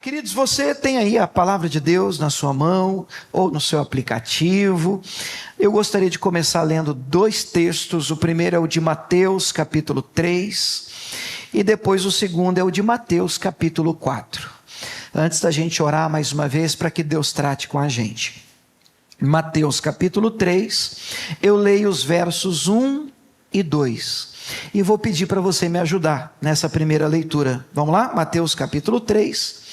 Queridos, você tem aí a palavra de Deus na sua mão ou no seu aplicativo. Eu gostaria de começar lendo dois textos. O primeiro é o de Mateus, capítulo 3, e depois o segundo é o de Mateus, capítulo 4. Antes da gente orar mais uma vez para que Deus trate com a gente. Mateus, capítulo 3, eu leio os versos 1 e 2. E vou pedir para você me ajudar nessa primeira leitura. Vamos lá? Mateus, capítulo 3.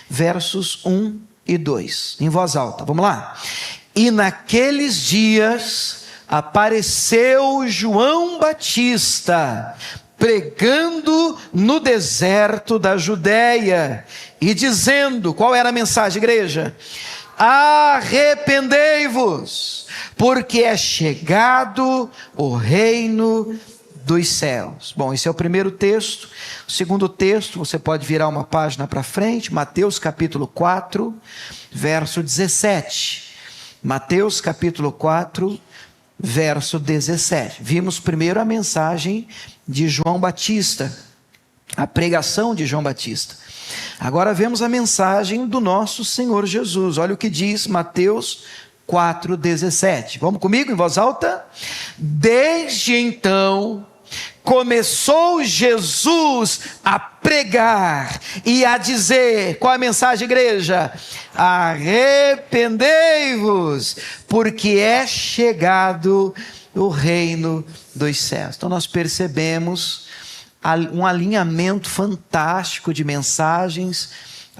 Versos 1 e 2, em voz alta, vamos lá. E naqueles dias apareceu João Batista, pregando no deserto da Judéia, e dizendo, qual era a mensagem, igreja? Arrependei-vos, porque é chegado o reino dos céus. Bom, esse é o primeiro texto. O segundo texto, você pode virar uma página para frente, Mateus capítulo 4, verso 17. Mateus capítulo 4, verso 17. Vimos primeiro a mensagem de João Batista, a pregação de João Batista. Agora vemos a mensagem do nosso Senhor Jesus. Olha o que diz Mateus 4:17. Vamos comigo em voz alta? Desde então começou Jesus a pregar e a dizer, qual é a mensagem, igreja? Arrependei-vos, porque é chegado o reino dos céus. Então nós percebemos um alinhamento fantástico de mensagens.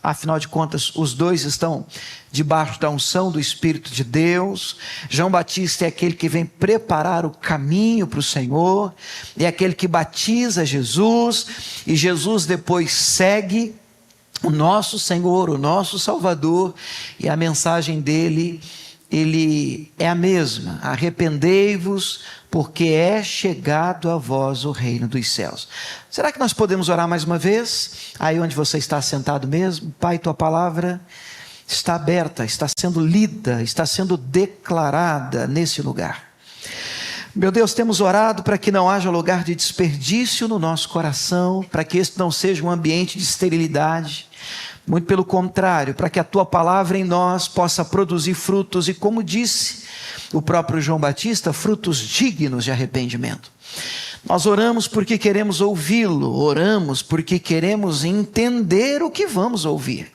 Afinal de contas, os dois estão debaixo da unção do Espírito de Deus. João Batista é aquele que vem preparar o caminho para o Senhor, é aquele que batiza Jesus, e Jesus depois segue o nosso Senhor, o nosso Salvador, e a mensagem dele, ele é a mesma: arrependei-vos, porque é chegado a vós o reino dos céus. Será que nós podemos orar mais uma vez? Aí onde você está sentado mesmo? Pai, tua palavra está aberta, está sendo lida, está sendo declarada nesse lugar. Meu Deus, temos orado para que não haja lugar de desperdício no nosso coração, para que este não seja um ambiente de esterilidade. Muito pelo contrário, para que a tua palavra em nós possa produzir frutos, e como disse o próprio João Batista, frutos dignos de arrependimento. Nós oramos porque queremos ouvi-lo, oramos porque queremos entender o que vamos ouvir.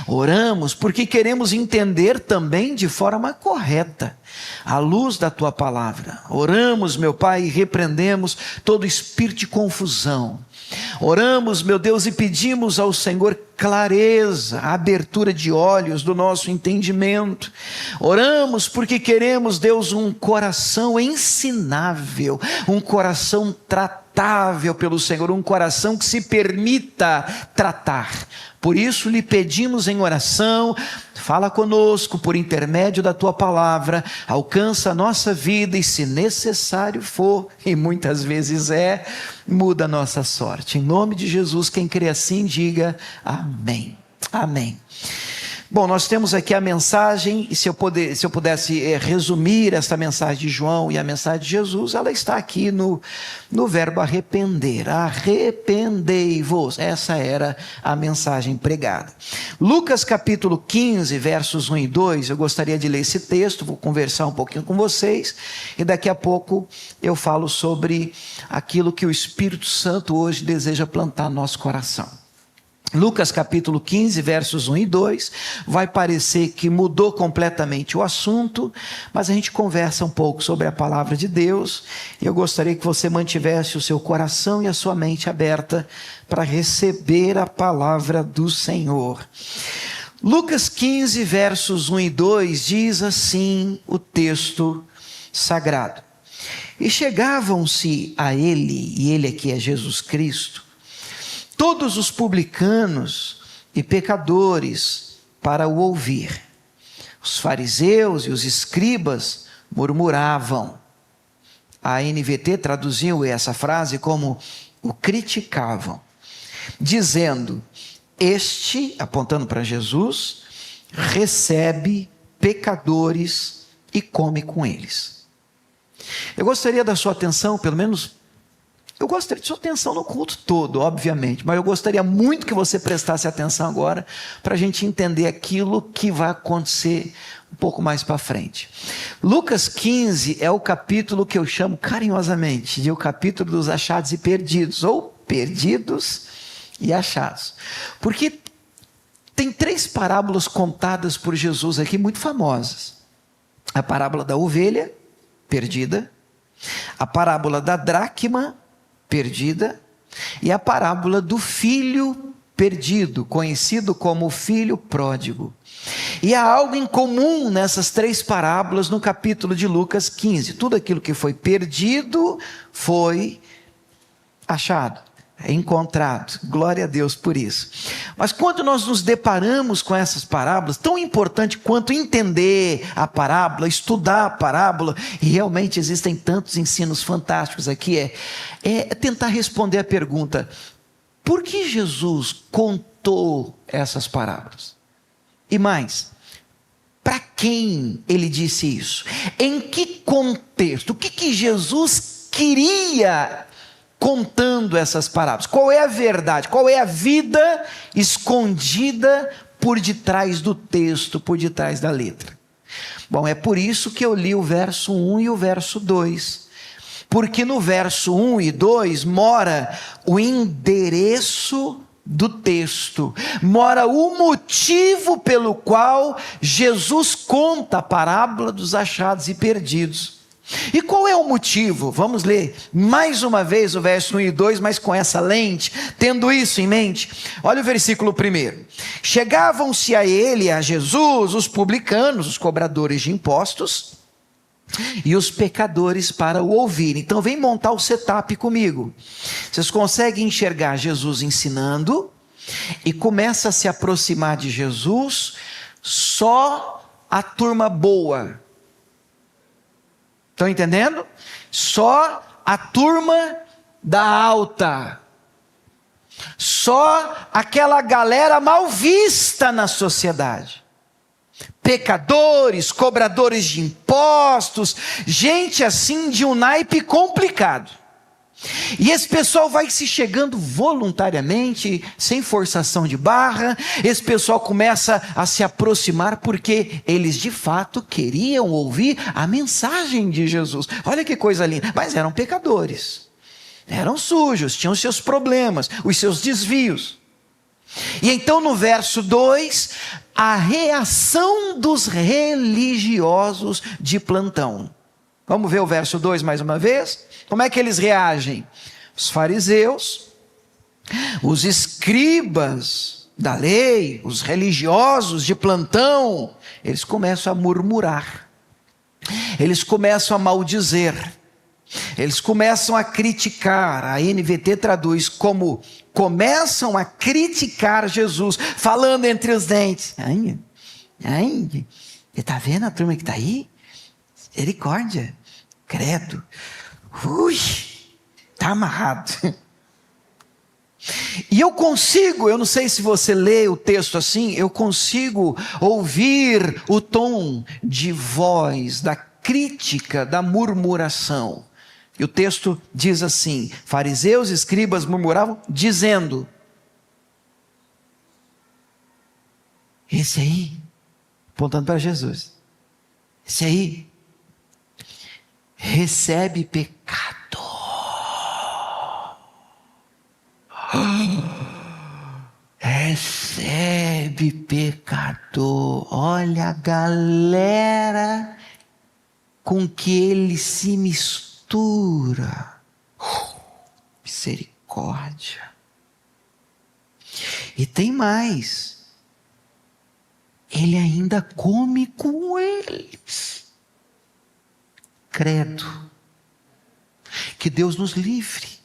Oramos porque queremos entender também de forma correta, à luz da tua palavra. Oramos, meu Pai, e repreendemos todo espírito de confusão. Oramos, meu Deus, e pedimos ao Senhor clareza, abertura de olhos do nosso entendimento. Oramos porque queremos, Deus, um coração ensinável, um coração tratável pelo Senhor, um coração que se permita tratar. Por isso lhe pedimos em oração, fala conosco por intermédio da tua palavra, alcança a nossa vida e, se necessário for, e muitas vezes é, muda a nossa sorte. Em nome de Jesus, quem crê assim, diga amém. Amém. Bom, nós temos aqui a mensagem, e se eu pudesse resumir esta mensagem de João e a mensagem de Jesus, ela está aqui no verbo arrepender. Arrependei-vos. Essa era a mensagem pregada. Lucas capítulo 15, versos 1 e 2, eu gostaria de ler esse texto, vou conversar um pouquinho com vocês, e daqui a pouco eu falo sobre aquilo que o Espírito Santo hoje deseja plantar no nosso coração. Lucas capítulo 15, versos 1 e 2, vai parecer que mudou completamente o assunto, mas a gente conversa um pouco sobre a palavra de Deus, e eu gostaria que você mantivesse o seu coração e a sua mente aberta para receber a palavra do Senhor. Lucas 15, versos 1 e 2, diz assim o texto sagrado: E chegavam-se a ele, e ele aqui é Jesus Cristo, todos os publicanos e pecadores para o ouvir. Os fariseus e os escribas murmuravam. A NVT traduziu essa frase como o criticavam, dizendo: este, apontando para Jesus, recebe pecadores e come com eles. Eu gostaria da sua atenção, pelo menos Eu gostaria de sua atenção no culto todo, obviamente, mas eu gostaria muito que você prestasse atenção agora para a gente entender aquilo que vai acontecer um pouco mais para frente. Lucas 15 é o capítulo que eu chamo carinhosamente de o capítulo dos achados e perdidos, ou perdidos e achados. Porque tem 3 parábolas contadas por Jesus aqui muito famosas. A parábola da ovelha perdida, a parábola da dracma perdida e a parábola do filho perdido, conhecido como filho pródigo. E há algo em comum nessas 3 parábolas no capítulo de Lucas 15. Tudo aquilo que foi perdido foi achado, encontrado. Glória a Deus por isso. Mas quando nós nos deparamos com essas parábolas, tão importante quanto entender a parábola, estudar a parábola, e realmente existem tantos ensinos fantásticos aqui, é tentar responder a pergunta: por que Jesus contou essas parábolas? E mais, para quem ele disse isso? Em que contexto? O que Jesus queria contando essas parábolas? Qual é a verdade? Qual é a vida escondida por detrás do texto, por detrás da letra? Bom, é por isso que eu li o verso 1 e o verso 2. Porque no verso 1 e 2 mora o endereço do texto, mora o motivo pelo qual Jesus conta a parábola dos achados e perdidos. E qual é o motivo? Vamos ler mais uma vez o verso 1 e 2, mas com essa lente, tendo isso em mente. Olha o versículo 1. Chegavam-se a ele, a Jesus, os publicanos, os cobradores de impostos, e os pecadores para o ouvir. Então vem montar o setup comigo. Vocês conseguem enxergar Jesus ensinando e começa a se aproximar de Jesus só a turma boa. Estão entendendo? Só a turma da alta. Só aquela galera mal vista na sociedade. Pecadores, cobradores de impostos, gente assim de um naipe complicado. E esse pessoal vai se chegando voluntariamente, sem forçação de barra. Esse pessoal começa a se aproximar porque eles de fato queriam ouvir a mensagem de Jesus. Olha que coisa linda, mas eram pecadores, eram sujos, tinham seus problemas, os seus desvios. E então no verso 2, a reação dos religiosos de plantão. Vamos ver o verso 2 mais uma vez? Como é que eles reagem? Os fariseus, os escribas da lei, os religiosos de plantão, eles começam a murmurar, eles começam a maldizer, eles começam a criticar. A NVT traduz como começam a criticar Jesus, falando entre os dentes: ai, você está vendo a turma que está aí? Misericórdia, credo, está amarrado. E eu não sei se você lê o texto assim, eu consigo ouvir o tom de voz da crítica, da murmuração. E o texto diz assim: fariseus e escribas murmuravam, dizendo: esse aí, apontando para Jesus, esse aí recebe pecado. Recebe pecador. Olha a galera com que ele se mistura. Misericórdia. E tem mais. Ele ainda come com eles. Credo. Que Deus nos livre.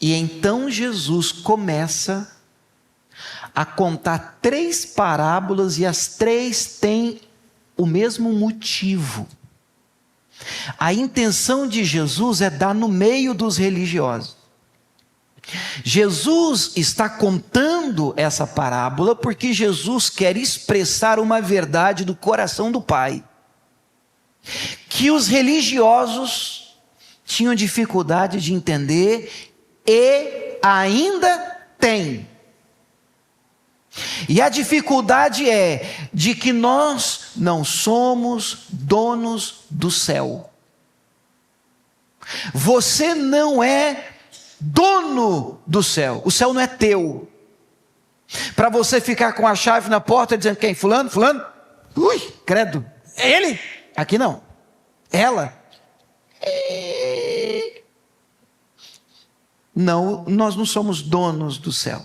E então Jesus começa a contar 3 parábolas e as 3 têm o mesmo motivo. A intenção de Jesus é dar no meio dos religiosos. Jesus está contando essa parábola porque Jesus quer expressar uma verdade do coração do Pai, que os religiosos tinham dificuldade de entender e ainda tem. E a dificuldade é de que nós não somos donos do céu. Você não é dono do céu. O céu não é teu. Para você ficar com a chave na porta dizendo quem? Fulano? Fulano? Ui, credo. É ele? Aqui não. Ela? Não, nós não somos donos do céu.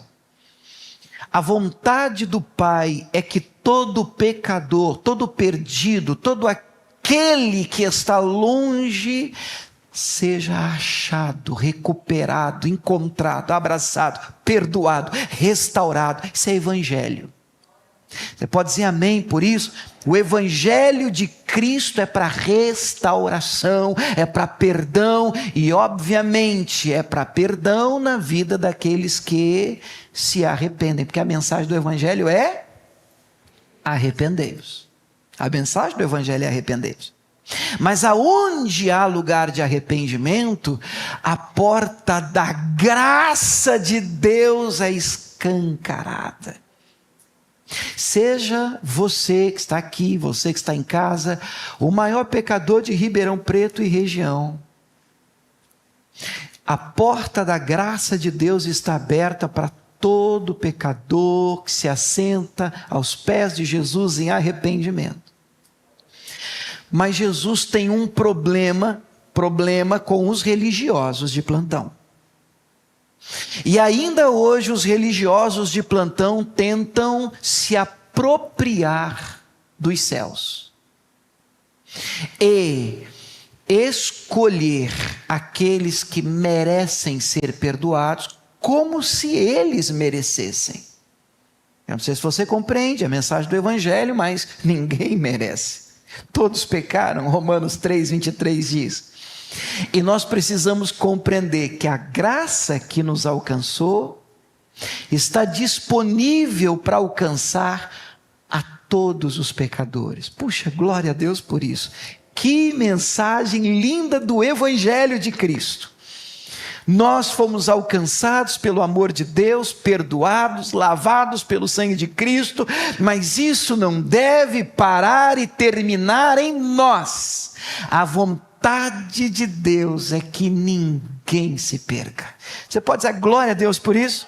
A vontade do Pai é que todo pecador, todo perdido, todo aquele que está longe, seja achado, recuperado, encontrado, abraçado, perdoado, restaurado. Isso é evangelho. Você pode dizer amém por isso? O evangelho de Cristo é para restauração, é para perdão e obviamente é para perdão na vida daqueles que se arrependem, porque a mensagem do evangelho é arrependei-vos. A mensagem do evangelho é arrependei-vos. Mas aonde há lugar de arrependimento, a porta da graça de Deus é escancarada. Seja você que está aqui, você que está em casa, o maior pecador de Ribeirão Preto e região. A porta da graça de Deus está aberta para todo pecador que se assenta aos pés de Jesus em arrependimento. Mas Jesus tem um problema com os religiosos de plantão. E ainda hoje os religiosos de plantão tentam se apropriar dos céus e escolher aqueles que merecem ser perdoados como se eles merecessem. Eu não sei se você compreende a mensagem do evangelho, mas ninguém merece. Todos pecaram, Romanos 3:23 diz. E nós precisamos compreender que a graça que nos alcançou está disponível para alcançar a todos os pecadores. Puxa, glória a Deus por isso. Que mensagem linda do Evangelho de Cristo. Nós fomos alcançados pelo amor de Deus, perdoados, lavados pelo sangue de Cristo, mas isso não deve parar e terminar em nós. A vontade de Deus é que ninguém se perca. Você pode dizer glória a Deus por isso?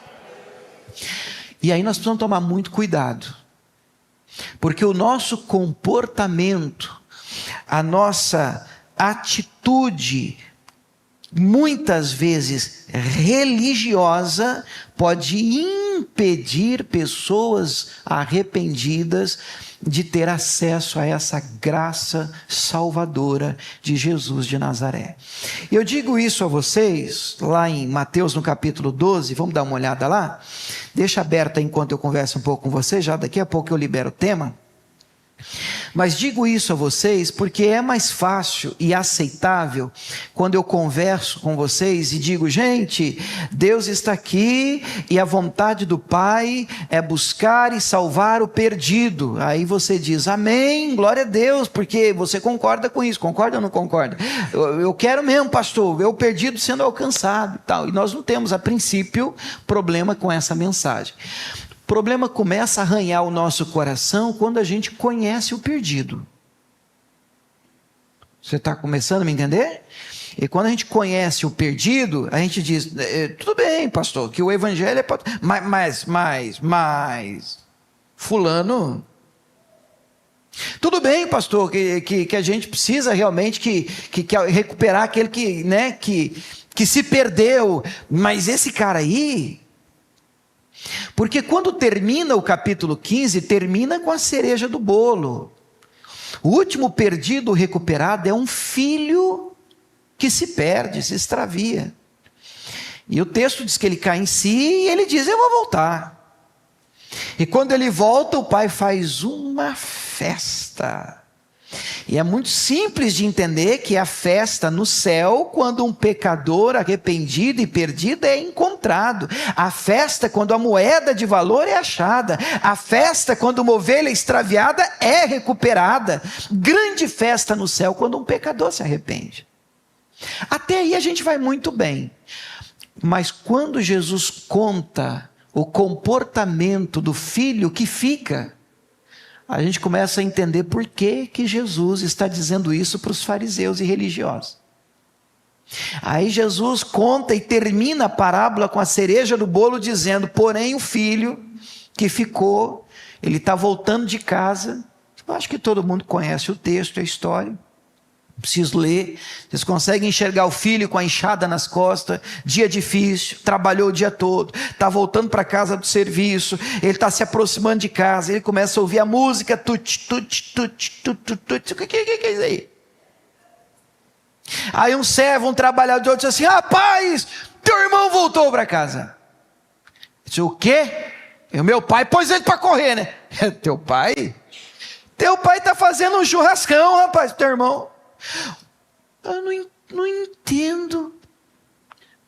E aí nós precisamos tomar muito cuidado, porque o nosso comportamento, a nossa atitude, muitas vezes religiosa, pode impedir pessoas arrependidas de ter acesso a essa graça salvadora de Jesus de Nazaré. Eu digo isso a vocês, lá em Mateus no capítulo 12, vamos dar uma olhada lá? Deixa aberta enquanto eu converso um pouco com vocês, já daqui a pouco eu libero o tema. Mas digo isso a vocês porque é mais fácil e aceitável quando eu converso com vocês e digo, gente, Deus está aqui e a vontade do Pai é buscar e salvar o perdido. Aí você diz, amém, glória a Deus, porque você concorda com isso, concorda ou não concorda? Eu quero mesmo, pastor, ver o perdido sendo alcançado e tal. E nós não temos, a princípio, problema com essa mensagem. O problema começa a arranhar o nosso coração quando a gente conhece o perdido. Você está começando a me entender? E quando a gente conhece o perdido, a gente diz, tudo bem, pastor, que o evangelho é para... Mas, fulano... Tudo bem, pastor, que a gente precisa realmente que recuperar aquele que se perdeu, mas esse cara aí... Porque quando termina o capítulo 15, termina com a cereja do bolo. O último perdido recuperado é um filho que se perde, se extravia. E o texto diz que ele cai em si e ele diz, eu vou voltar. E quando ele volta, o pai faz uma festa. E é muito simples de entender que a festa no céu, quando um pecador arrependido e perdido é encontrado. A festa quando a moeda de valor é achada. A festa quando uma ovelha extraviada é recuperada. Grande festa no céu quando um pecador se arrepende. Até aí a gente vai muito bem. Mas quando Jesus conta o comportamento do filho que fica, a gente começa a entender por que Jesus está dizendo isso para os fariseus e religiosos. Aí Jesus conta e termina a parábola com a cereja do bolo dizendo: porém o filho que ficou, ele está voltando de casa. Eu acho que todo mundo conhece o texto, a história. Não preciso ler. Vocês conseguem enxergar o filho com a enxada nas costas, dia difícil, trabalhou o dia todo, está voltando para casa do serviço, ele está se aproximando de casa, ele começa a ouvir a música, tut, tut, tut, tut, tut, tut. O que é isso aí? Aí um servo, um trabalhador diz assim: rapaz, teu irmão voltou para casa. Disse: o quê? E o meu pai pôs ele para correr, né? Teu pai? Teu pai está fazendo um churrascão, rapaz, teu irmão. Eu não entendo.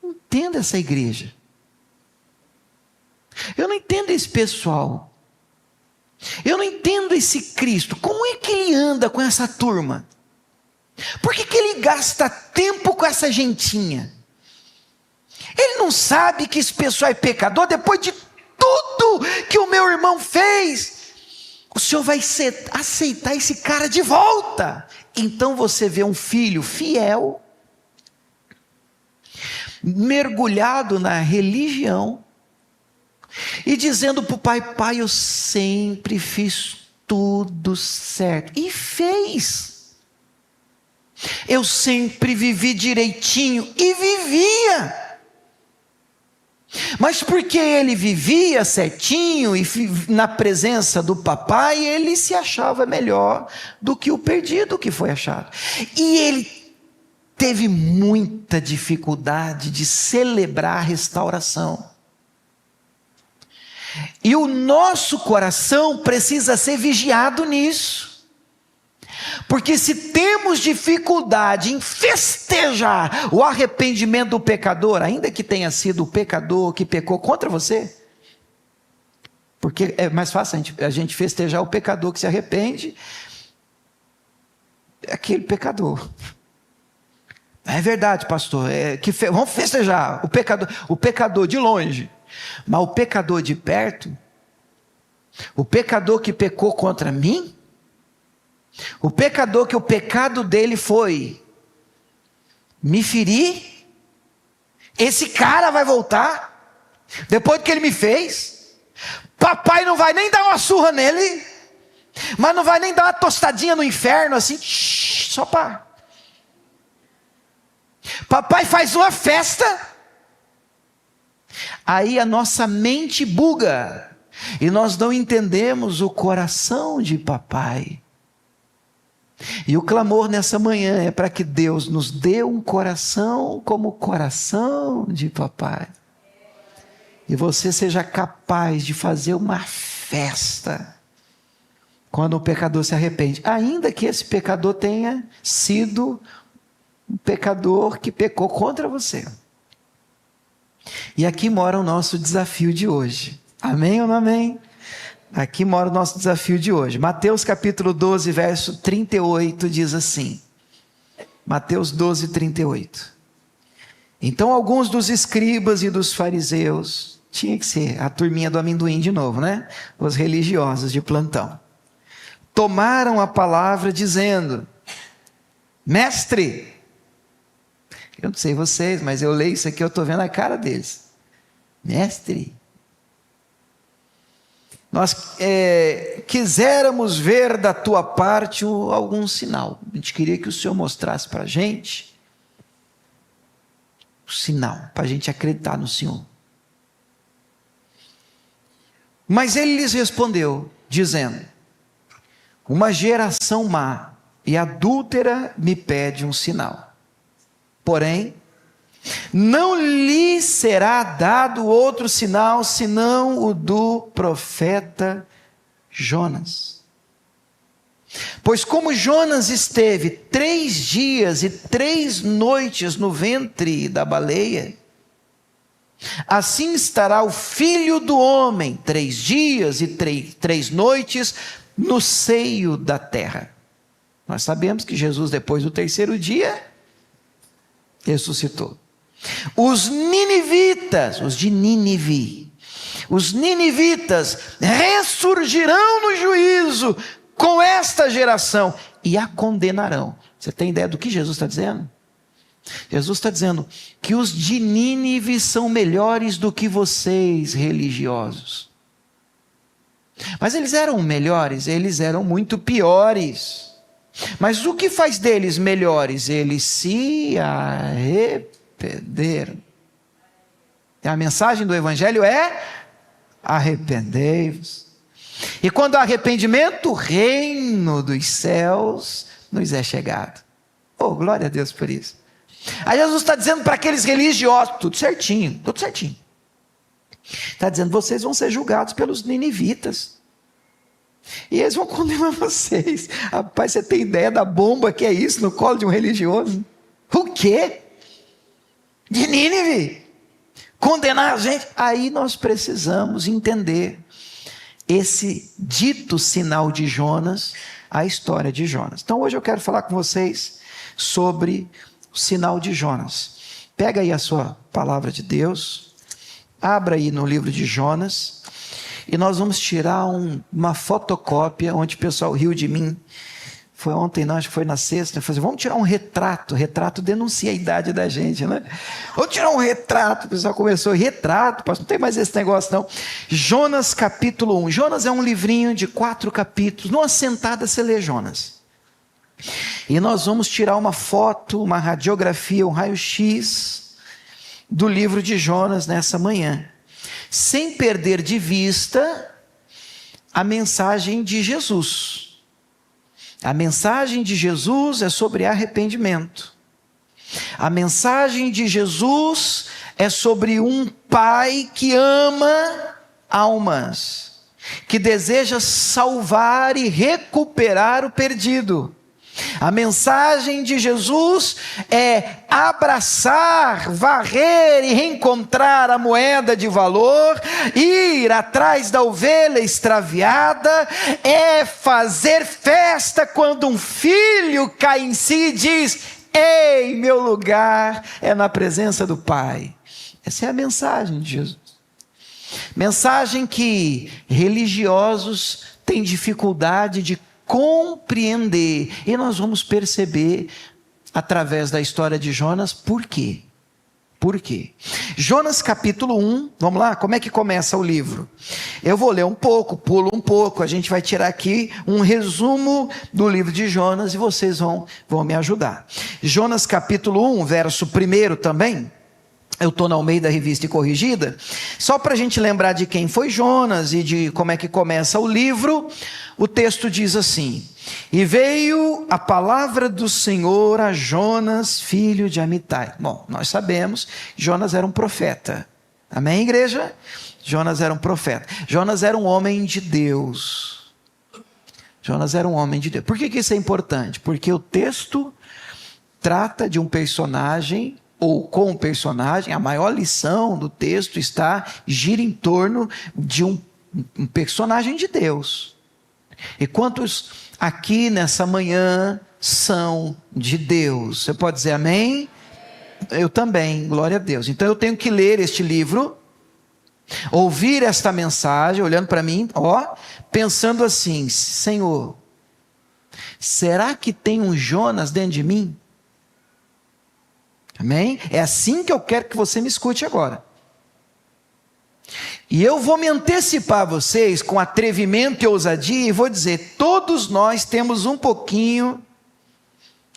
Não entendo essa igreja. Eu não entendo esse pessoal. Eu não entendo esse Cristo. Como é que ele anda com essa turma? Por que ele gasta tempo com essa gentinha? Ele não sabe que esse pessoal é pecador. Depois de tudo que o meu irmão fez, o Senhor vai aceitar esse cara de volta. Então você vê um filho fiel, mergulhado na religião, e dizendo para o pai: pai, eu sempre fiz tudo certo. E fez. Eu sempre vivi direitinho, e vivia. Mas porque ele vivia certinho e na presença do papai, ele se achava melhor do que o perdido que foi achado. E ele teve muita dificuldade de celebrar a restauração. E o nosso coração precisa ser vigiado nisso. Porque se temos dificuldade em festejar o arrependimento do pecador, ainda que tenha sido o pecador que pecou contra você, porque é mais fácil a gente festejar o pecador que se arrepende, é aquele pecador. É verdade, pastor, vamos festejar o pecador de longe, mas o pecador de perto, o pecador que pecou contra mim, o pecador que o pecado dele foi me ferir, esse cara vai voltar, depois do que ele me fez. Papai não vai nem dar uma surra nele, mas não vai nem dar uma tostadinha no inferno assim, só para. Papai faz uma festa, aí a nossa mente buga, e nós não entendemos o coração de papai. E o clamor nessa manhã é para que Deus nos dê um coração como o coração de papai. E você seja capaz de fazer uma festa quando o pecador se arrepende. Ainda que esse pecador tenha sido um pecador que pecou contra você. E aqui mora o nosso desafio de hoje. Amém ou não amém? Aqui mora o nosso desafio de hoje. Mateus capítulo 12, verso 38 diz assim. Mateus 12, 38. Então alguns dos escribas e dos fariseus, tinha que ser a turminha do amendoim de novo, né? Os religiosos de plantão, tomaram a palavra dizendo: mestre, eu não sei vocês, mas eu leio isso aqui, eu estou vendo a cara deles. Mestre, nós quiséramos ver da tua parte algum sinal. A gente queria que o Senhor mostrasse para a gente o sinal, para a gente acreditar no Senhor. Mas ele lhes respondeu, dizendo: uma geração má e adúltera me pede um sinal. Porém, não lhe será dado outro sinal, senão o do profeta Jonas. Pois como Jonas esteve 3 dias e 3 noites no ventre da baleia, assim estará o Filho do Homem 3 dias e 3 noites no seio da terra. Nós sabemos que Jesus, depois do 3º dia, ressuscitou. Os ninivitas, os de Nínive, os ninivitas ressurgirão no juízo com esta geração e a condenarão. Você tem ideia do que Jesus está dizendo? Jesus está dizendo que os de Nínive são melhores do que vocês, religiosos. Mas eles eram melhores? Eles eram muito piores. Mas o que faz deles melhores? Eles se arrependeram. E a mensagem do Evangelho é: arrependei-vos. E quando há arrependimento, o reino dos céus nos é chegado. Oh, glória a Deus por isso. Aí Jesus está dizendo para aqueles religiosos, tudo certinho, tudo certinho. Está dizendo, vocês vão ser julgados pelos ninivitas. E eles vão condenar vocês. Rapaz, você tem ideia da bomba que é isso no colo de um religioso? O quê? De Nínive? Condenar a gente? Aí nós precisamos entender esse dito sinal de Jonas, a história de Jonas. Então hoje eu quero falar com vocês sobre o sinal de Jonas. Pega aí a sua palavra de Deus, abra aí no livro de Jonas, e nós vamos tirar uma fotocópia, onde o pessoal riu de mim, foi ontem, não, acho que foi na sexta, eu falei, vamos tirar um retrato denuncia a idade da gente, né? Vamos tirar um retrato, o pessoal começou, retrato, não tem mais esse negócio não. Jonas capítulo 1, Jonas é um livrinho de 4 capítulos, numa sentada você lê Jonas. E nós vamos tirar uma foto, uma radiografia, um raio-x do livro de Jonas nessa manhã, sem perder de vista a mensagem de Jesus. A mensagem de Jesus é sobre arrependimento. A mensagem de Jesus é sobre um pai que ama almas, que deseja salvar e recuperar o perdido. A mensagem de Jesus é abraçar, varrer e reencontrar a moeda de valor, ir atrás da ovelha extraviada, é fazer festa quando um filho cai em si e diz: ei, meu lugar é na presença do Pai. Essa é a mensagem de Jesus. Mensagem que religiosos têm dificuldade de compreender, e nós vamos perceber através da história de Jonas por quê. Por quê? Jonas capítulo 1, vamos lá, como é que começa o livro? Eu vou ler um pouco, pulo um pouco, a gente vai tirar aqui um resumo do livro de Jonas e vocês vão me ajudar. Jonas capítulo 1, verso 1 também. Eu estou na Almeida Revista e Corrigida, só para a gente lembrar de quem foi Jonas e de como é que começa o livro. O texto diz assim: e veio a palavra do Senhor a Jonas, filho de Amitai. Bom, nós sabemos que Jonas era um profeta, amém, igreja? Jonas era um profeta, Jonas era um homem de Deus, Jonas era um homem de Deus. Por que isso é importante? Porque o texto trata de um personagem, ou com o personagem, a maior lição do texto gira em torno de um personagem de Deus. E quantos aqui nessa manhã são de Deus? Você pode dizer amém? Eu também, glória a Deus. Então eu tenho que ler este livro, ouvir esta mensagem, olhando para mim, pensando assim: Senhor, será que tem um Jonas dentro de mim? Amém? É assim que eu quero que você me escute agora. E eu vou me antecipar a vocês com atrevimento e ousadia e vou dizer: todos nós temos um pouquinho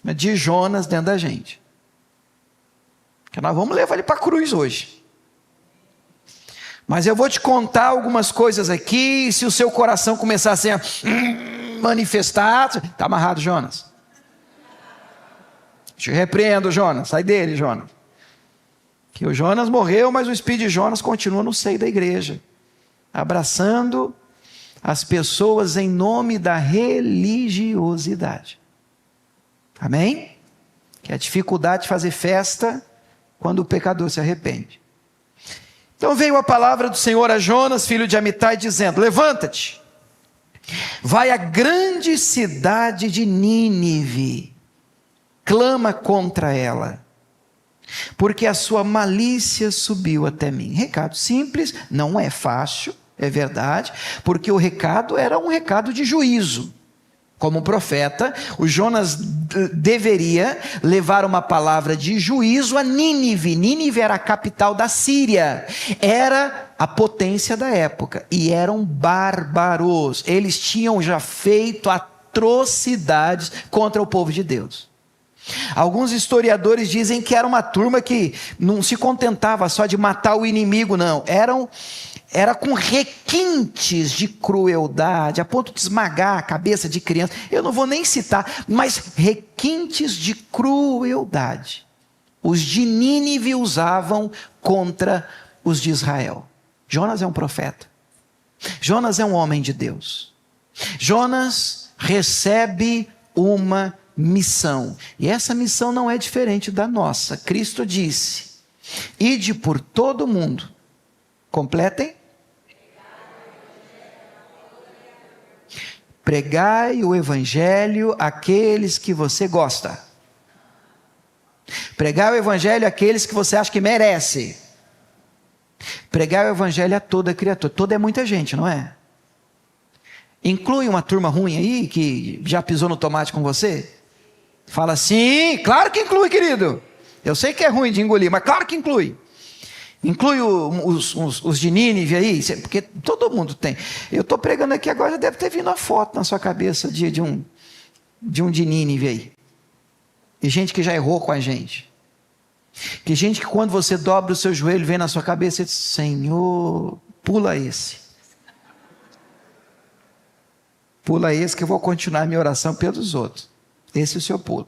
de Jonas dentro da gente. Que nós vamos levar ele para a cruz hoje. Mas eu vou te contar algumas coisas aqui, e se o seu coração começar assim a manifestar, está amarrado, Jonas. Te repreendo, Jonas, sai dele, Jonas. Que o Jonas morreu, mas o espírito de Jonas continua no seio da igreja, abraçando as pessoas em nome da religiosidade. Amém? Que é a dificuldade de fazer festa quando o pecador se arrepende. Então veio a palavra do Senhor a Jonas, filho de Amitai, dizendo: levanta-te, vai à grande cidade de Nínive, clama contra ela, porque a sua malícia subiu até mim. Recado simples, não é fácil, é verdade, porque o recado era um recado de juízo. Como profeta, o Jonas deveria levar uma palavra de juízo a Nínive. Nínive era a capital da Síria, era a potência da época, e eram bárbaros. Eles tinham já feito atrocidades contra o povo de Deus. Alguns historiadores dizem que era uma turma que não se contentava só de matar o inimigo, não. Era com requintes de crueldade, a ponto de esmagar a cabeça de criança. Eu não vou nem citar, mas requintes de crueldade. Os de Nínive usavam contra os de Israel. Jonas é um profeta. Jonas é um homem de Deus. Jonas recebe uma missão. E essa missão não é diferente da nossa. Cristo disse: ide por todo o mundo. Completem. Pregai o evangelho àqueles que você gosta. Pregai o evangelho àqueles que você acha que merece. Pregai o evangelho a toda criatura. Toda é muita gente, não é? Inclui uma turma ruim aí que já pisou no tomate com você? Fala sim, claro que inclui, querido. Eu sei que é ruim de engolir, mas claro que inclui. Inclui os de Nínive aí, porque todo mundo tem. Eu estou pregando aqui agora, já deve ter vindo a foto na sua cabeça de um de Nínive aí. E gente que já errou com a gente. Que gente que quando você dobra o seu joelho, vem na sua cabeça e diz: Senhor, pula esse. Pula esse que eu vou continuar a minha oração pelos outros. Esse é o seu pulo.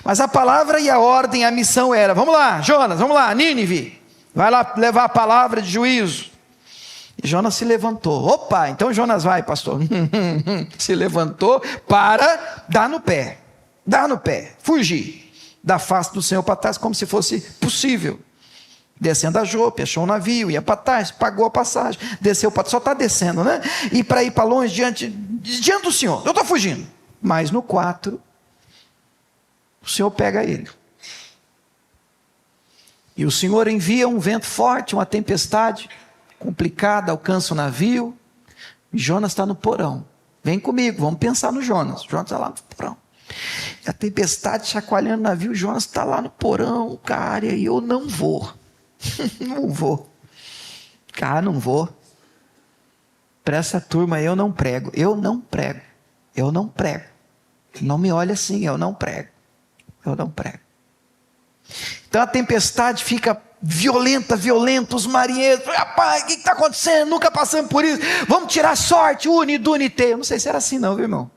Mas a palavra e a ordem, a missão era: vamos lá, Jonas, vamos lá, Nínive, vai lá levar a palavra de juízo. E Jonas se levantou. Opa, então Jonas vai, pastor. Se levantou para dar no pé, fugir da face do Senhor para trás, como se fosse possível. Descendo a Jope, achou um navio, ia para trás, pagou a passagem, desceu para trás, só está descendo, né? E para ir para longe, diante do Senhor, eu estou fugindo. Mas no 4, o Senhor pega ele. E o Senhor envia um vento forte, uma tempestade complicada, alcança o navio. E Jonas está no porão. Vem comigo, vamos pensar no Jonas. Jonas está lá no porão. E a tempestade chacoalhando o navio, Jonas está lá no porão, cara, e eu não vou. Não vou. Cara, não vou. Para essa turma eu não prego. Não me olha assim, eu não prego. Então a tempestade fica violenta, os marinheiros, rapaz, o que está acontecendo? Nunca passamos por isso, vamos tirar sorte, unidunite. Eu não sei se era assim não, viu, irmão?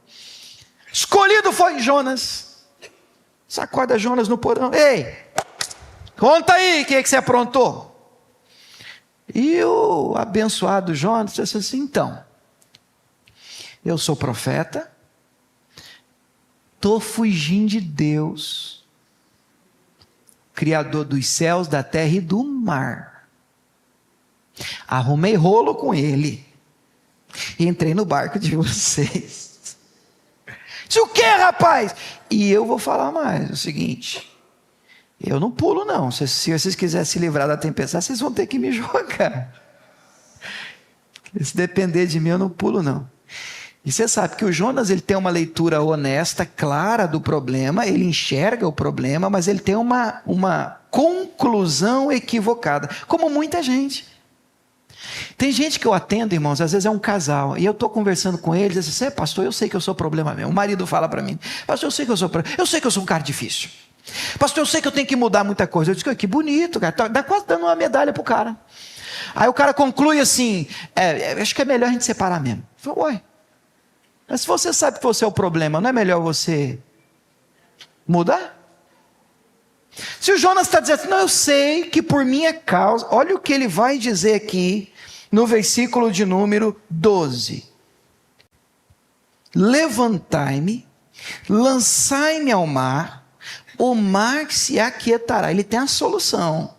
Escolhido foi Jonas. Sacode Jonas no porão. Ei, conta aí, o que você aprontou? E o abençoado Jonas disse assim: então, eu sou profeta, estou fugindo de Deus, Criador dos céus, da terra e do mar. Arrumei rolo com ele e entrei no barco de vocês. Disse: o que, rapaz? E eu vou falar mais, é o seguinte: eu não pulo não, se vocês quiserem se livrar da tempestade, vocês vão ter que me jogar. Se depender de mim, eu não pulo não. E você sabe que o Jonas, ele tem uma leitura honesta, clara do problema, ele enxerga o problema, mas ele tem uma conclusão equivocada, como muita gente. Tem gente que eu atendo, irmãos, às vezes é um casal, e eu estou conversando com eles, e diz: pastor, eu sei que eu sou problema mesmo. O marido fala para mim: pastor, eu sei que eu sou um cara difícil. Pastor, eu sei que eu tenho que mudar muita coisa. Eu digo: que bonito, cara, dá quase dando uma medalha pro cara. Aí o cara conclui assim: acho que é melhor a gente separar mesmo. Eu falo: ué, mas se você sabe que você é o problema, não é melhor você mudar? Se o Jonas está dizendo: não, eu sei que por minha causa, olha o que ele vai dizer aqui no versículo de número 12: levantai-me, lançai-me ao mar, o mar se aquietará. Ele tem a solução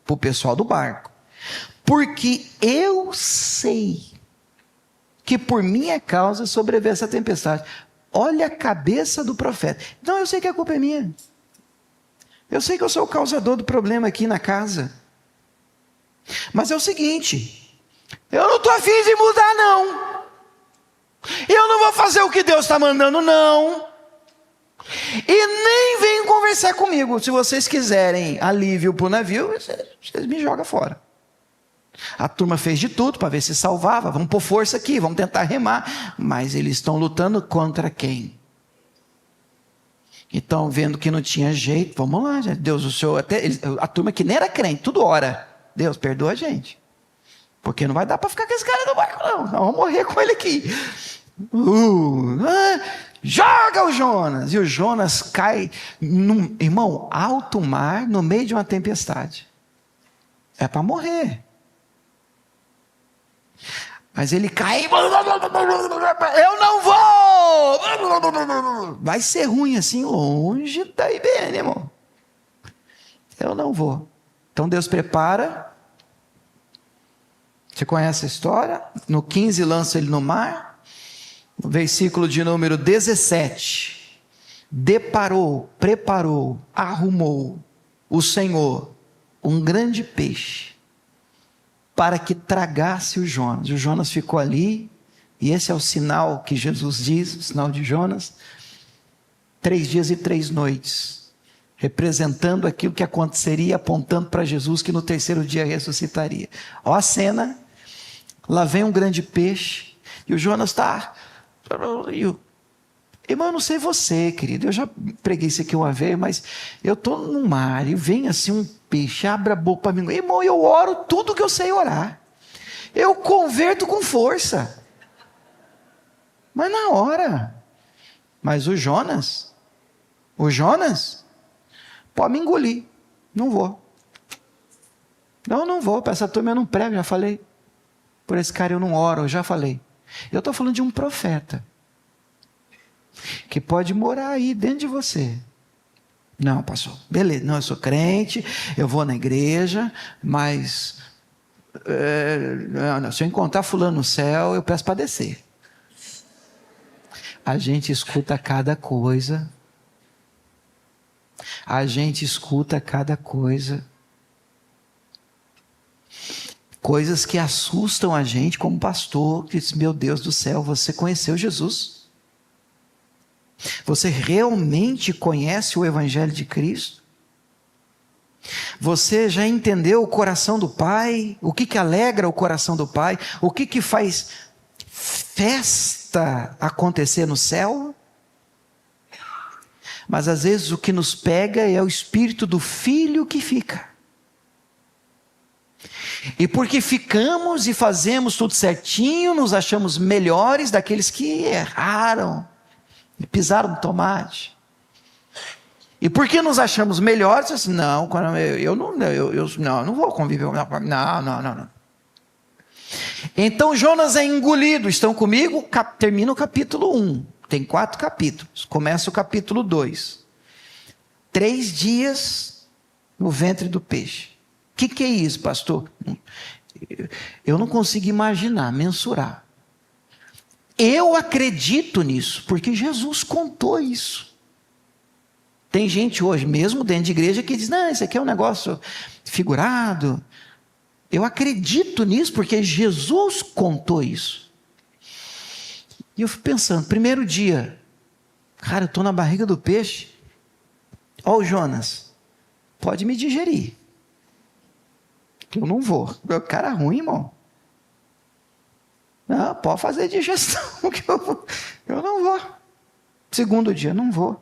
para o pessoal do barco: porque eu sei que por minha causa sobreveio essa tempestade. Olha a cabeça do profeta. Não, eu sei que a culpa é minha. Eu sei que eu sou o causador do problema aqui na casa. Mas é o seguinte, eu não estou afim de mudar, não. Eu não vou fazer o que Deus está mandando, não. E nem venham conversar comigo. Se vocês quiserem alívio para o navio, vocês me jogam fora. A turma fez de tudo para ver se salvava. Vamos pôr força aqui, vamos tentar remar. Mas eles estão lutando contra quem? Então, vendo que não tinha jeito, vamos lá, gente. Deus, o Senhor, até a turma que nem era crente, tudo ora. Deus, perdoa a gente. Porque não vai dar para ficar com esse cara no barco, não. Nós vamos morrer com ele aqui. Joga o Jonas. E o Jonas cai, irmão, alto mar, no meio de uma tempestade. É para morrer. Mas ele cai. Eu não vou. Vai ser ruim assim, longe da IBN, irmão. Eu não vou. Então Deus prepara. Você conhece a história? No 15 lança ele no mar. No versículo de número 17. Preparou, arrumou o Senhor um grande peixe para que tragasse o Jonas. O Jonas ficou ali, e esse é o sinal que Jesus diz, o sinal de Jonas, 3 dias e 3 noites, representando aquilo que aconteceria, apontando para Jesus, que no 3º dia ressuscitaria. Ó a cena, lá vem um grande peixe, e o Jonas está... Irmão, eu não sei você, querido, eu já preguei isso aqui uma vez, mas eu estou no mar, e vem assim um peixe, abre a boca para mim, irmão, eu oro tudo que eu sei orar, eu converto com força, mas na hora, mas o Jonas, pode me engolir, não vou, não vou, para essa turma eu não prego, já falei, por esse cara eu não oro, eu já falei, eu estou falando de um profeta, que pode morar aí dentro de você. Não, pastor, beleza, não, eu sou crente, eu vou na igreja, mas se eu encontrar fulano no céu, eu peço para descer. A gente escuta cada coisa. Coisas que assustam a gente como pastor, que diz, meu Deus do céu, você conheceu Jesus? Você realmente conhece o Evangelho de Cristo? Você já entendeu o coração do Pai? O que alegra o coração do Pai? O que faz festa acontecer no céu? Mas às vezes o que nos pega é o espírito do filho que fica. E porque ficamos e fazemos tudo certinho, nos achamos melhores daqueles que erraram e pisaram no tomate. E porque nos achamos melhores, assim, não, eu não vou conviver, não. Então Jonas é engolido, estão comigo? Termina o capítulo 1, tem 4 capítulos, começa o capítulo 2. 3 dias no ventre do peixe. O que é isso, pastor? Eu não consigo imaginar, mensurar. Eu acredito nisso, porque Jesus contou isso. Tem gente hoje, mesmo dentro de igreja, que diz, não, isso aqui é um negócio figurado. Eu acredito nisso, porque Jesus contou isso. E eu fico pensando, primeiro dia, cara, eu estou na barriga do peixe, ó o Jonas, pode me digerir, que eu não vou. Meu cara ruim, irmão. Não, pode fazer digestão, que eu não vou. Segundo dia, não vou.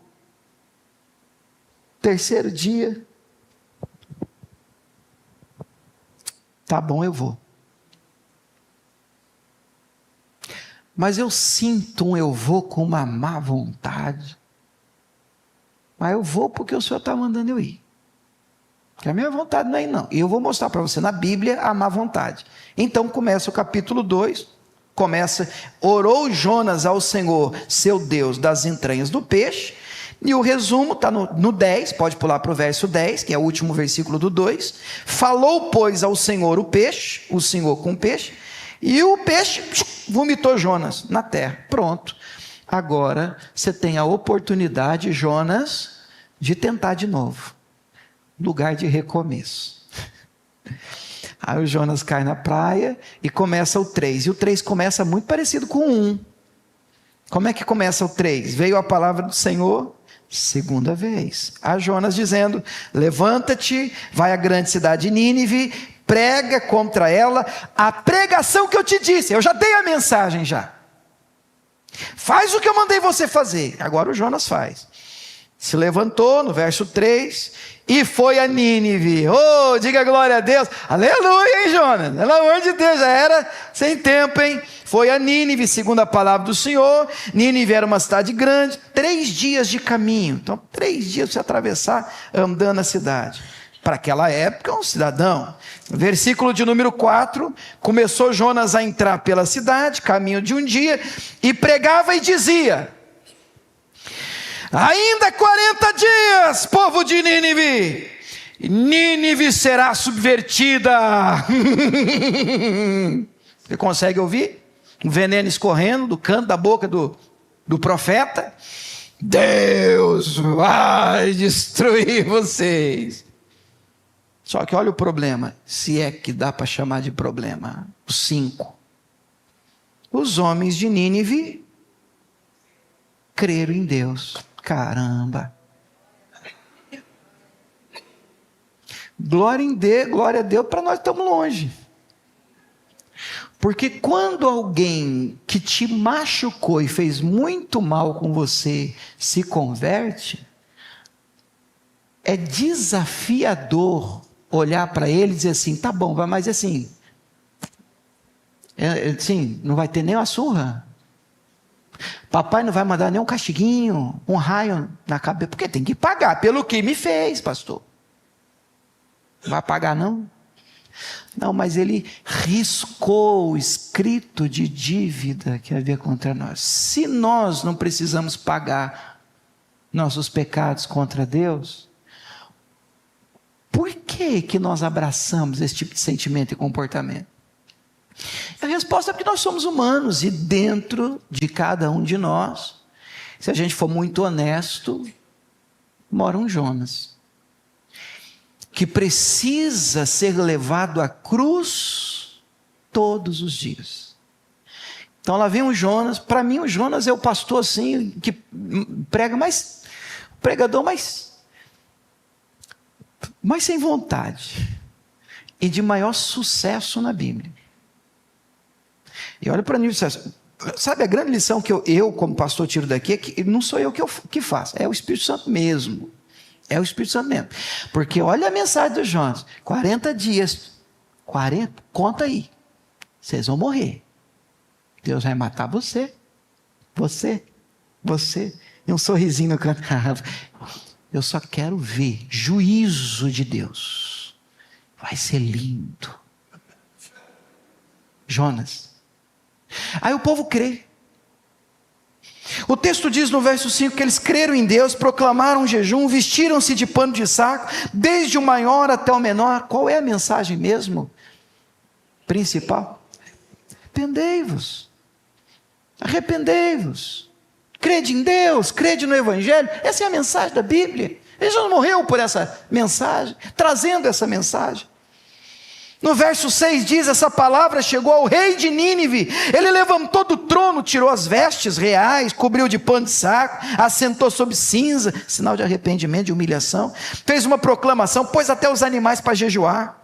Terceiro dia, tá bom, eu vou. Mas eu sinto eu vou com uma má vontade. Mas eu vou porque o Senhor está mandando eu ir. Que a minha vontade não é ir, não. E eu vou mostrar para você na Bíblia a má vontade. Então começa o capítulo 2. Orou Jonas ao Senhor, seu Deus, das entranhas do peixe. E o resumo está no 10, pode pular para o verso 10, que é o último versículo do 2. Falou, pois, ao Senhor o peixe, o Senhor com o peixe, e o peixe vomitou Jonas na terra. Pronto. Agora você tem a oportunidade, Jonas, de tentar de novo. lugar de recomeço. Aí o Jonas cai na praia e começa o 3. E o 3 começa muito parecido com o 1. Como é que começa o 3? Veio a palavra do Senhor segunda vez a Jonas dizendo: levanta-te, vai à grande cidade de Nínive, prega contra ela a pregação que eu te disse. Eu já dei a mensagem já. Faz o que eu mandei você fazer. Agora o Jonas faz. Se levantou, no verso 3, e foi a Nínive. Oh, diga glória a Deus. Aleluia, hein, Jonas? Pelo amor de Deus, já era sem tempo, hein? Foi a Nínive, segundo a palavra do Senhor. Nínive era uma cidade grande, 3 dias de caminho. Então, 3 dias para você atravessar andando a cidade. Para aquela época, um cidadão. Versículo de número 4, começou Jonas a entrar pela cidade, caminho de um dia, e pregava e dizia: ainda 40 dias, povo de Nínive, Nínive será subvertida. Você consegue ouvir? Um veneno escorrendo do canto da boca do profeta. Deus vai destruir vocês. Só que olha o problema, se é que dá para chamar de problema. O 5. Os homens de Nínive creram em Deus. Caramba. Glória a Deus, para nós estamos longe. Porque quando alguém que te machucou e fez muito mal com você se converte, é desafiador olhar para ele e dizer assim: tá bom, mas assim, não vai ter nem uma surra. Papai não vai mandar nem um castiguinho, um raio na cabeça, porque tem que pagar pelo que me fez, pastor. Não vai pagar não? Não, mas ele riscou o escrito de dívida que havia contra nós. Se nós não precisamos pagar nossos pecados contra Deus, por que nós abraçamos esse tipo de sentimento e comportamento? A resposta é porque nós somos humanos, e dentro de cada um de nós, se a gente for muito honesto, mora um Jonas, que precisa ser levado à cruz todos os dias. Então lá vem o Jonas. Para mim o Jonas é o pastor assim, que prega mais, o pregador mais sem vontade e de maior sucesso na Bíblia. E olha para mim, sabe a grande lição que eu como pastor tiro daqui é que não sou eu que faço, é o Espírito Santo mesmo. É o Espírito Santo mesmo. Porque olha a mensagem do Jonas: 40 dias, 40, conta aí, vocês vão morrer. Deus vai matar você, e um sorrisinho no canto. Eu só quero ver juízo de Deus. Vai ser lindo. Jonas. Aí o povo crê. O texto diz no verso 5 que eles creram em Deus, proclamaram um jejum, vestiram-se de pano de saco, desde o maior até o menor. Qual é a mensagem mesmo? Principal? Arrependei-vos. Arrependei-vos. Crede em Deus, crede no Evangelho. Essa é a mensagem da Bíblia. Ele já morreu por essa mensagem, trazendo essa mensagem. No verso 6 diz: essa palavra chegou ao rei de Nínive. Ele levantou do trono, tirou as vestes reais, cobriu de pano de saco, assentou sobre cinza, sinal de arrependimento, de humilhação. Fez uma proclamação, pôs até os animais para jejuar.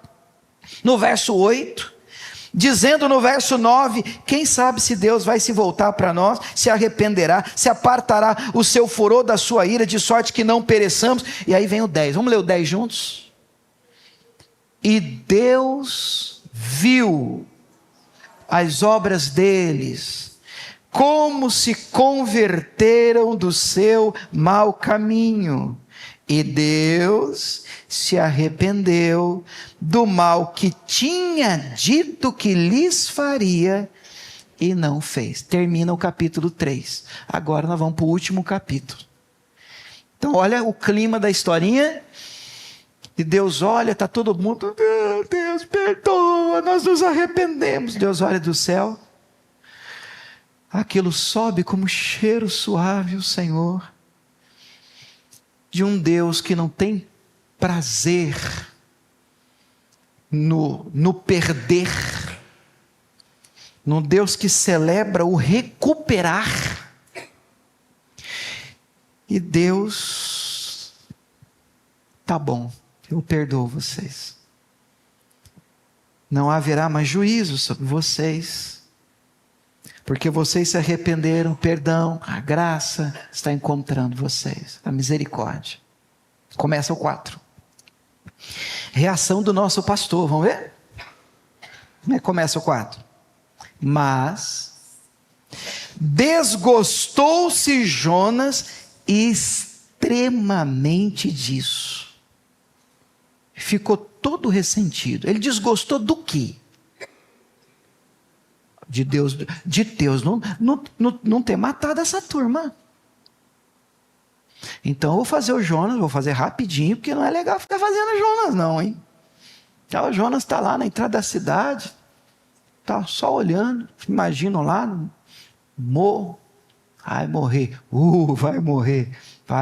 No verso 8, dizendo no verso 9: quem sabe se Deus vai se voltar para nós, se arrependerá, se apartará o seu furor da sua ira, de sorte que não pereçamos. E aí vem o 10, vamos ler o 10 juntos? E Deus viu as obras deles, como se converteram do seu mau caminho, e Deus se arrependeu do mal que tinha dito que lhes faria, e não fez. Termina o capítulo 3. Agora nós vamos para o último capítulo. Então olha o clima da historinha. E Deus olha, está todo mundo: Deus perdoa, nós nos arrependemos. Deus olha do céu, aquilo sobe como cheiro suave, o Senhor, de um Deus que não tem prazer no perder, num Deus que celebra o recuperar. E Deus, tá bom, eu perdoo vocês. Não haverá mais juízo sobre vocês, porque vocês se arrependeram, perdão, a graça está encontrando vocês, a misericórdia. Começa o 4. Reação do nosso pastor, vamos ver? Começa o 4. Mas desgostou-se Jonas extremamente disso. Ficou todo ressentido. Ele desgostou do quê? De Deus não ter matado essa turma. Então eu vou fazer o Jonas, vou fazer rapidinho, porque não é legal ficar fazendo Jonas não, hein? Então, o Jonas está lá na entrada da cidade, está só olhando, imaginam lá, vai morrer, vai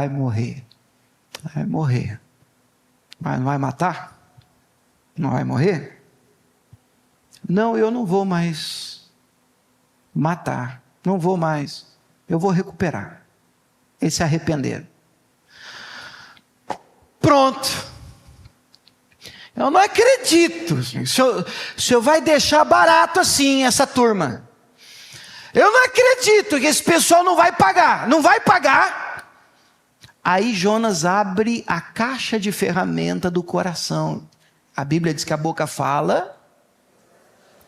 morrer, mas não vai matar? Não vai morrer? Não, eu não vou mais matar, não vou mais, eu vou recuperar. Eles se arrependeram. Pronto. Eu não acredito. O senhor vai deixar barato assim essa turma. Eu não acredito que esse pessoal não vai pagar. Não vai pagar. Aí Jonas abre a caixa de ferramenta do coração. A Bíblia diz que a boca fala,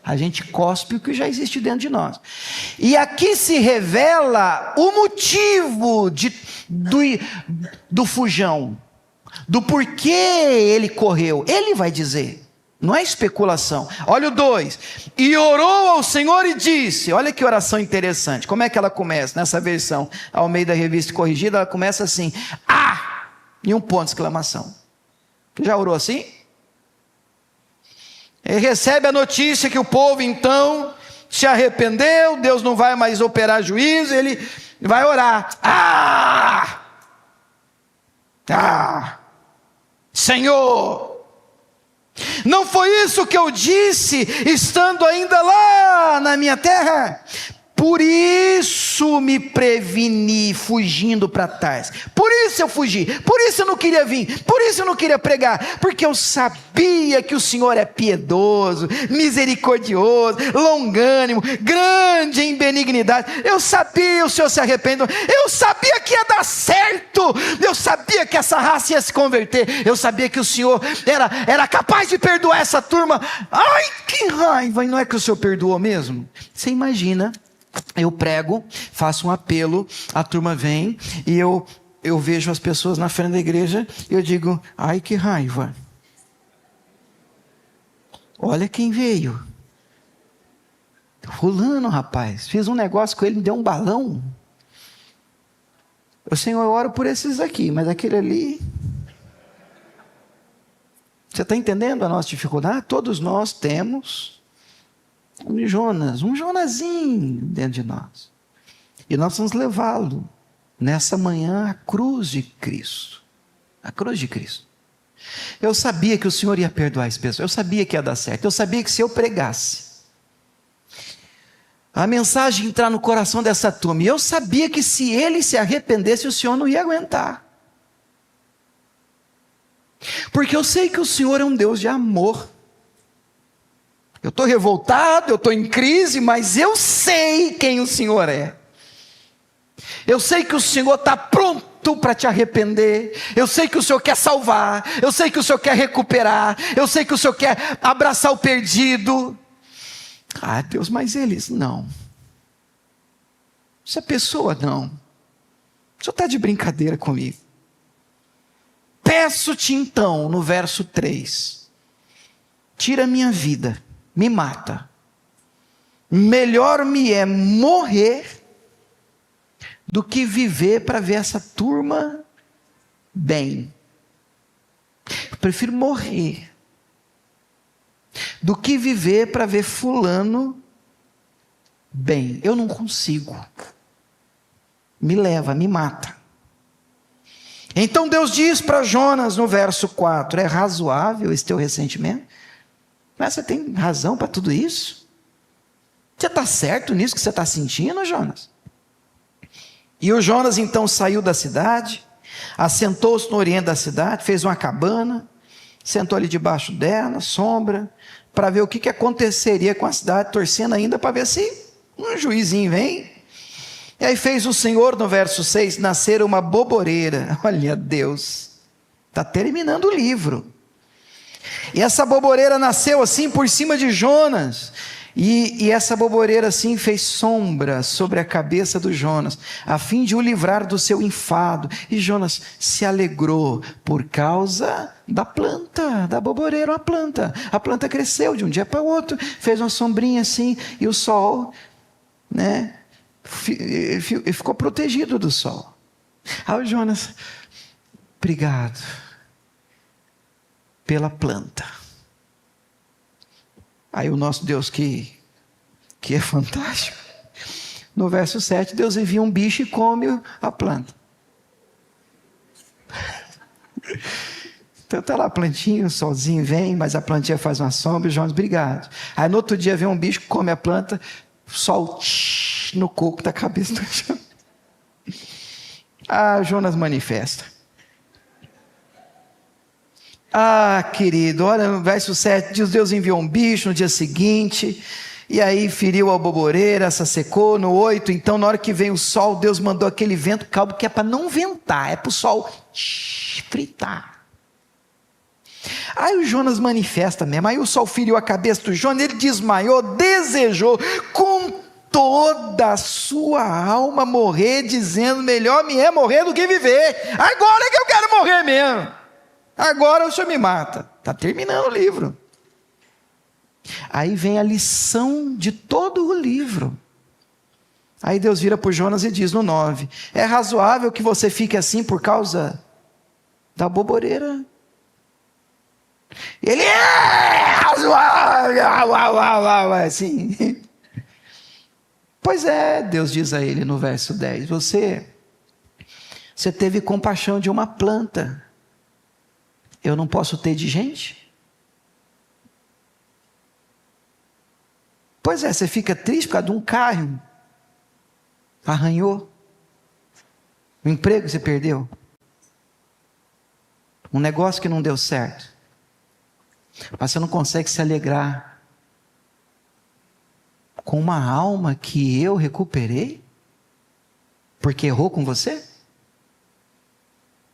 a gente cospe o que já existe dentro de nós. E aqui se revela o motivo do fujão, do porquê ele correu. Ele vai dizer, não é especulação. Olha o 2. E orou ao Senhor e disse, olha que oração interessante. Como é que ela começa? Nessa versão Almeida Revista Corrigida, ela começa assim, e um ponto de exclamação. Já orou assim? Ele recebe a notícia que o povo então se arrependeu, Deus não vai mais operar juízo, ele vai orar. Senhor, não foi isso que eu disse, estando ainda lá na minha terra? Por isso me preveni, fugindo para trás. Por isso eu fugi, por isso eu não queria vir, por isso eu não queria pregar, porque eu sabia que o Senhor é piedoso, misericordioso, longânimo, grande em benignidade. Eu sabia, o Senhor se arrependeu, eu sabia que ia dar certo, eu sabia que essa raça ia se converter, eu sabia que o Senhor era capaz de perdoar essa turma. Ai, que raiva! E não é que o Senhor perdoou mesmo? Você imagina, eu prego, faço um apelo, a turma vem e eu vejo as pessoas na frente da igreja e eu digo, ai que raiva, olha quem veio, fulano, rapaz, fiz um negócio com ele, me deu um balão. O Senhor, eu oro por esses aqui, mas aquele ali, você está entendendo a nossa dificuldade? Todos nós temos um Jonazinho dentro de nós. E nós vamos levá-lo nessa manhã à cruz de Cristo. A cruz de Cristo. Eu sabia que o Senhor ia perdoar esse pessoal. Eu sabia que ia dar certo. Eu sabia que se eu pregasse, a mensagem ia entrar no coração dessa turma. E eu sabia que se ele se arrependesse, o Senhor não ia aguentar. Porque eu sei que o Senhor é um Deus de amor. Eu estou revoltado, eu estou em crise, mas eu sei quem o Senhor é. Eu sei que o Senhor está pronto para te arrepender. Eu sei que o Senhor quer salvar. Eu sei que o Senhor quer recuperar. Eu sei que o Senhor quer abraçar o perdido. Deus, mas eles não. Essa pessoa não. O Senhor está de brincadeira comigo. Peço-te então, no verso 3, tira a minha vida. Me mata. Melhor me é morrer do que viver para ver essa turma bem. Eu prefiro morrer do que viver para ver fulano bem. Eu não consigo. Me leva, me mata. Então Deus diz para Jonas no verso 4: é razoável esse teu ressentimento? Mas você tem razão para tudo isso? Você está certo nisso que você está sentindo, Jonas? E o Jonas então saiu da cidade, assentou-se no oriente da cidade, fez uma cabana, sentou ali debaixo dela, sombra, para ver o que aconteceria com a cidade, torcendo ainda para ver se um juizinho vem. E aí fez o Senhor, no verso 6, nascer uma boboreira. Olha Deus, está terminando o livro. E essa boboreira nasceu assim por cima de Jonas. E essa boboreira assim fez sombra sobre a cabeça do Jonas, a fim de o livrar do seu enfado. E Jonas se alegrou por causa da planta, da boboreira, uma planta. A planta cresceu de um dia para o outro, fez uma sombrinha assim, e o sol, né, ficou protegido do sol. Aí o Jonas, obrigado pela planta. Aí o nosso Deus que é fantástico, no verso 7, Deus envia um bicho e come a planta. Então está lá a plantinha, o solzinho vem, mas a plantinha faz uma sombra, e Jonas, obrigado. Aí no outro dia vem um bicho que come a planta, sol no coco da cabeça do Jonas. Ah, Jonas manifesta. Ah, querido, olha no verso 7, diz: Deus enviou um bicho no dia seguinte, e aí feriu a boboreira, essa secou. No 8, então na hora que veio o sol, Deus mandou aquele vento calmo, que é para não ventar, é para o sol fritar. Aí o Jonas manifesta mesmo, aí o sol feriu a cabeça do Jonas, ele desmaiou, desejou com toda a sua alma morrer, dizendo: melhor me é morrer do que viver, agora é que eu quero morrer mesmo. Agora o Senhor me mata. Está terminando o livro. Aí vem a lição de todo o livro. Aí Deus vira para Jonas e diz no 9: é razoável que você fique assim por causa da boboreira? Ele é razoável, assim. Pois é, Deus diz a ele no verso 10: você teve compaixão de uma planta, eu não posso ter de gente? Pois é, você fica triste por causa de um carro, arranhou, o emprego que você perdeu, um negócio que não deu certo, mas você não consegue se alegrar com uma alma que eu recuperei, porque errou com você?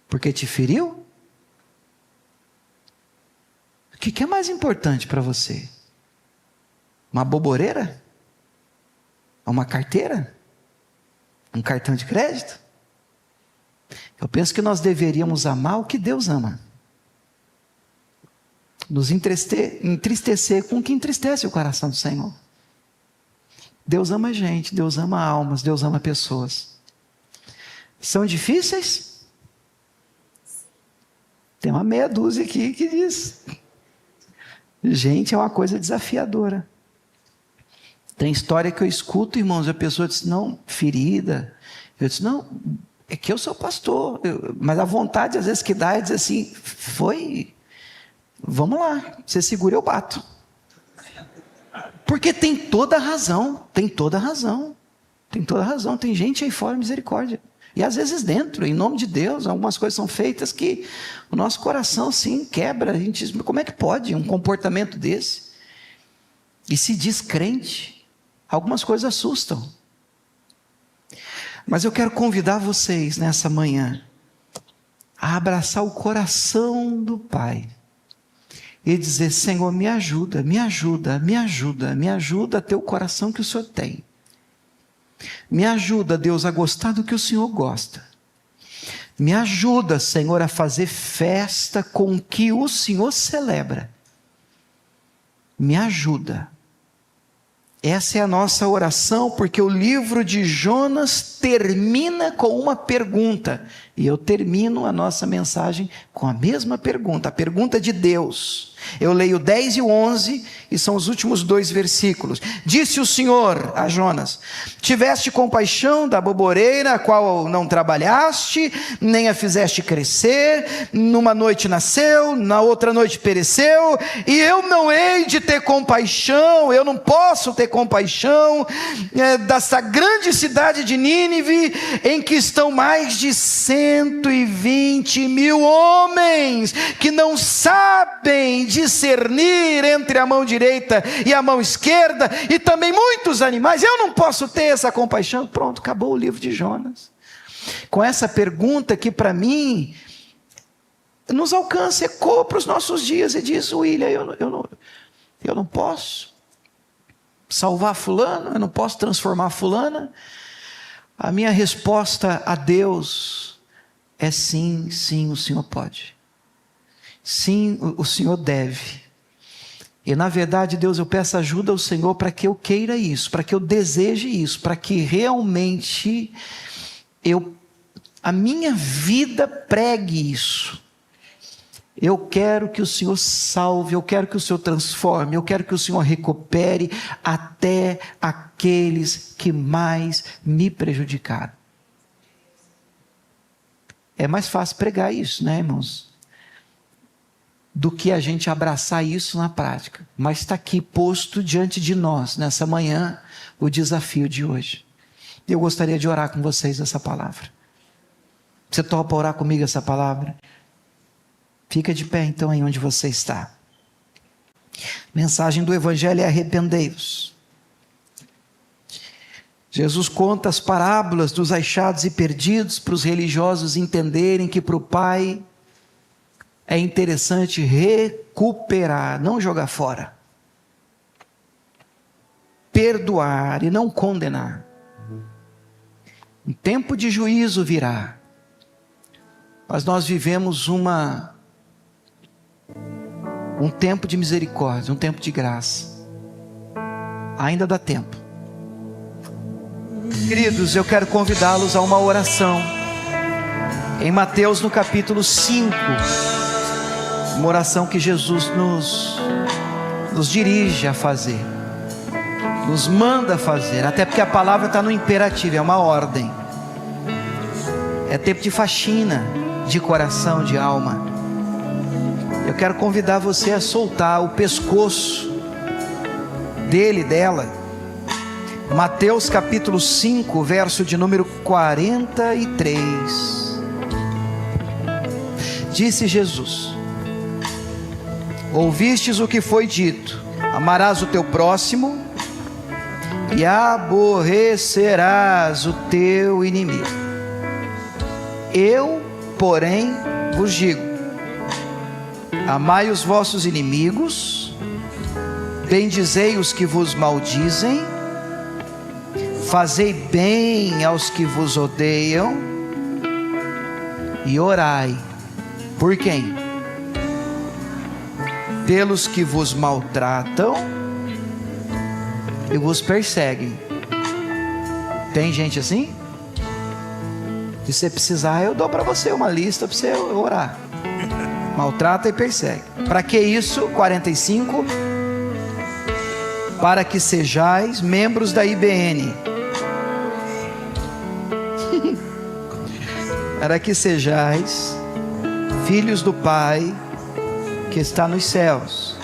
Porque te feriu? O que é mais importante para você? Uma boboreira? Uma carteira? Um cartão de crédito? Eu penso que nós deveríamos amar o que Deus ama. Nos entristecer com o que entristece o coração do Senhor. Deus ama gente, Deus ama almas, Deus ama pessoas. São difíceis? Tem uma meia dúzia aqui que diz: gente, é uma coisa desafiadora. Tem história que eu escuto, irmãos, a pessoa diz: não, ferida. Eu disse: não, é que eu sou pastor. Mas a vontade às vezes que dá é dizer assim: vamos lá, você segura, eu bato. Porque tem toda a razão, tem toda a razão. Tem gente aí fora, misericórdia. E às vezes dentro, em nome de Deus, algumas coisas são feitas que o nosso coração sim quebra. A gente diz: como é que pode um comportamento desse? E se diz crente, algumas coisas assustam. Mas eu quero convidar vocês nessa manhã a abraçar o coração do Pai e dizer: Senhor, me ajuda, me ajuda, me ajuda, me ajuda a ter o coração que o Senhor tem. Me ajuda, Deus, a gostar do que o Senhor gosta. Me ajuda, Senhor, a fazer festa com o que o Senhor celebra. Me ajuda. Essa é a nossa oração, porque o livro de Jonas termina com uma pergunta: E eu termino a nossa mensagem com a mesma pergunta, a pergunta de Deus. Eu leio 10 e 11, e são os últimos 2 versículos. Disse o Senhor a Jonas: tiveste compaixão da boboreira, a qual não trabalhaste, nem a fizeste crescer, numa noite nasceu, na outra noite pereceu, e eu não hei de ter compaixão, eu não posso ter compaixão dessa grande cidade de Nínive, em que estão mais de 120 mil homens, que não sabem discernir entre a mão direita e a mão esquerda, e também muitos animais. Eu não posso ter essa compaixão. Pronto, acabou o livro de Jonas. Com essa pergunta que para mim nos alcança, ecoa para os nossos dias, e diz: William, eu não posso salvar fulano, eu não posso transformar fulana. A minha resposta a Deus é sim, sim, o Senhor pode. Sim, o Senhor deve. E na verdade, Deus, eu peço ajuda ao Senhor para que eu queira isso, para que eu deseje isso, para que realmente a minha vida pregue isso. Eu quero que o Senhor salve, eu quero que o Senhor transforme, eu quero que o Senhor recupere até aqueles que mais me prejudicaram. É mais fácil pregar isso, né, irmãos? Do que a gente abraçar isso na prática. Mas está aqui posto diante de nós, nessa manhã, o desafio de hoje. Eu gostaria de orar com vocês essa palavra. Você topa orar comigo essa palavra? Fica de pé então aí onde você está. Mensagem do Evangelho é: arrependei-vos. Jesus conta as parábolas dos achados e perdidos para os religiosos entenderem que para o Pai é interessante recuperar, não jogar fora. Perdoar e não condenar. Um tempo de juízo virá. Mas nós vivemos um tempo de misericórdia, um tempo de graça. Ainda dá tempo. Queridos, eu quero convidá-los a uma oração. Em Mateus, no capítulo 5, uma oração que Jesus nos dirige a fazer, nos manda a fazer, até porque a palavra está no imperativo, é uma ordem. É tempo de faxina, de coração, de alma. Eu quero convidar você a soltar o pescoço dele, dela. Mateus capítulo 5, verso de número 43. Disse Jesus: ouvistes o que foi dito: amarás o teu próximo e aborrecerás o teu inimigo. Eu, porém, vos digo: amai os vossos inimigos, bendizei os que vos maldizem, fazei bem aos que vos odeiam, e orai. Por quem? Pelos que vos maltratam e vos perseguem. Tem gente assim? Se você precisar, eu dou para você uma lista para você orar. Maltrata e persegue. Para que isso? 45. Para que sejais membros da IBN. Para que sejais filhos do Pai que está nos céus,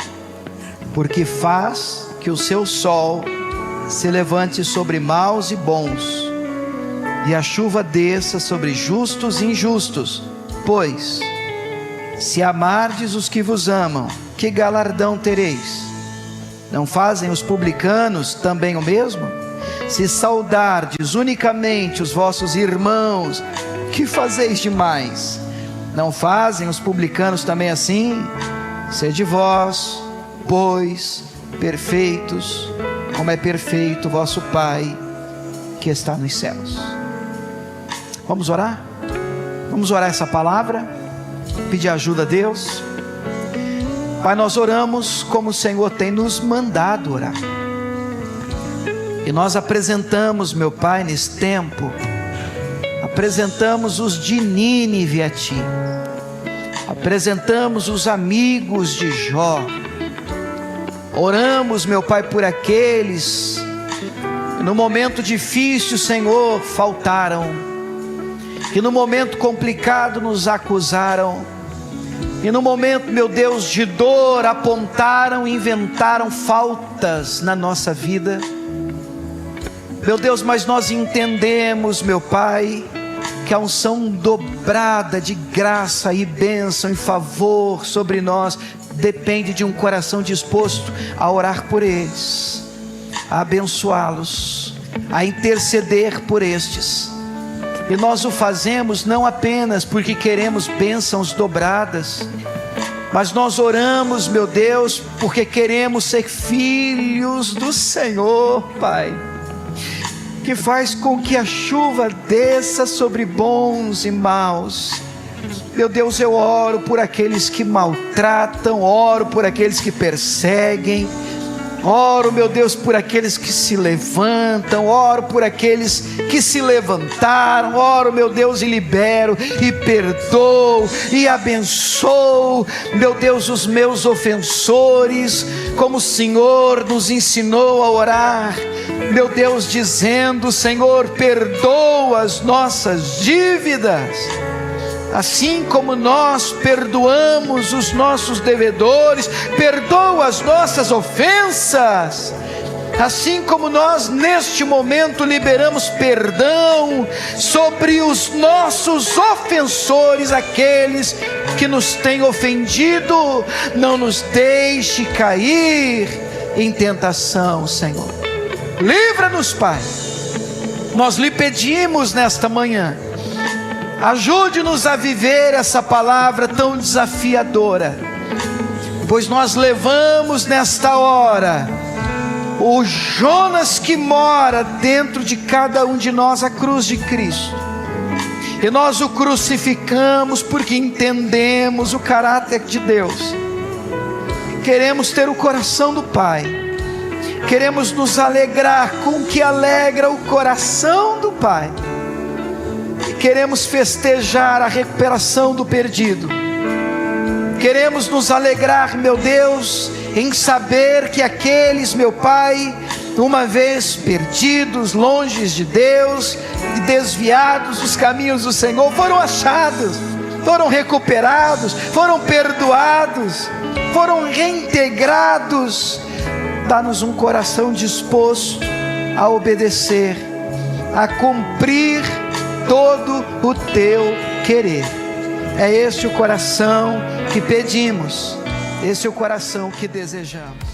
porque faz que o seu sol se levante sobre maus e bons, e a chuva desça sobre justos e injustos. Pois, se amardes os que vos amam, que galardão tereis? Não fazem os publicanos também o mesmo? Se saudardes unicamente os vossos irmãos, que fazeis demais? Não fazem os publicanos também assim? Sede vós, pois, perfeitos, como é perfeito vosso Pai que está nos céus. Vamos orar? Vamos orar essa palavra, pedir ajuda a Deus. Pai, nós oramos como o Senhor tem nos mandado orar, e nós apresentamos, meu Pai, nesse tempo, a apresentamos os de Nínive a Ti, apresentamos os amigos de Jó, oramos, meu Pai, por aqueles que no momento difícil, Senhor, faltaram, que no momento complicado nos acusaram, e no momento, meu Deus, de dor, apontaram e inventaram faltas na nossa vida. Meu Deus, mas nós entendemos, meu Pai, que a unção dobrada de graça e bênção e favor sobre nós depende de um coração disposto a orar por eles, a abençoá-los, a interceder por estes. E nós o fazemos não apenas porque queremos bênçãos dobradas, mas nós oramos, meu Deus, porque queremos ser filhos do Senhor, Pai, que faz com que a chuva desça sobre bons e maus. Meu Deus, eu oro por aqueles que maltratam, oro por aqueles que perseguem, oro, meu Deus, por aqueles que se levantam, oro por aqueles que se levantaram, oro, meu Deus, e libero, e perdoo, e abençoo, meu Deus, os meus ofensores, como o Senhor nos ensinou a orar, meu Deus, dizendo: Senhor, perdoa as nossas dívidas, assim como nós perdoamos os nossos devedores, perdoa as nossas ofensas, assim como nós neste momento liberamos perdão sobre os nossos ofensores, aqueles que nos têm ofendido. Não nos deixe cair em tentação, Senhor. Livra-nos, Pai. Nós lhe pedimos nesta manhã, ajude-nos a viver essa palavra tão desafiadora, pois nós levamos nesta hora o Jonas que mora dentro de cada um de nós, a cruz de Cristo, e nós o crucificamos porque entendemos o caráter de Deus. Queremos ter o coração do Pai, queremos nos alegrar com o que alegra o coração do Pai, queremos festejar a recuperação do perdido, queremos nos alegrar, meu Deus, em saber que aqueles, meu Pai, uma vez perdidos, longe de Deus, e desviados dos caminhos do Senhor, foram achados, foram recuperados, foram perdoados, foram reintegrados. Dá-nos um coração disposto a obedecer, a cumprir todo o teu querer. É este o coração que pedimos, esse é o coração que desejamos.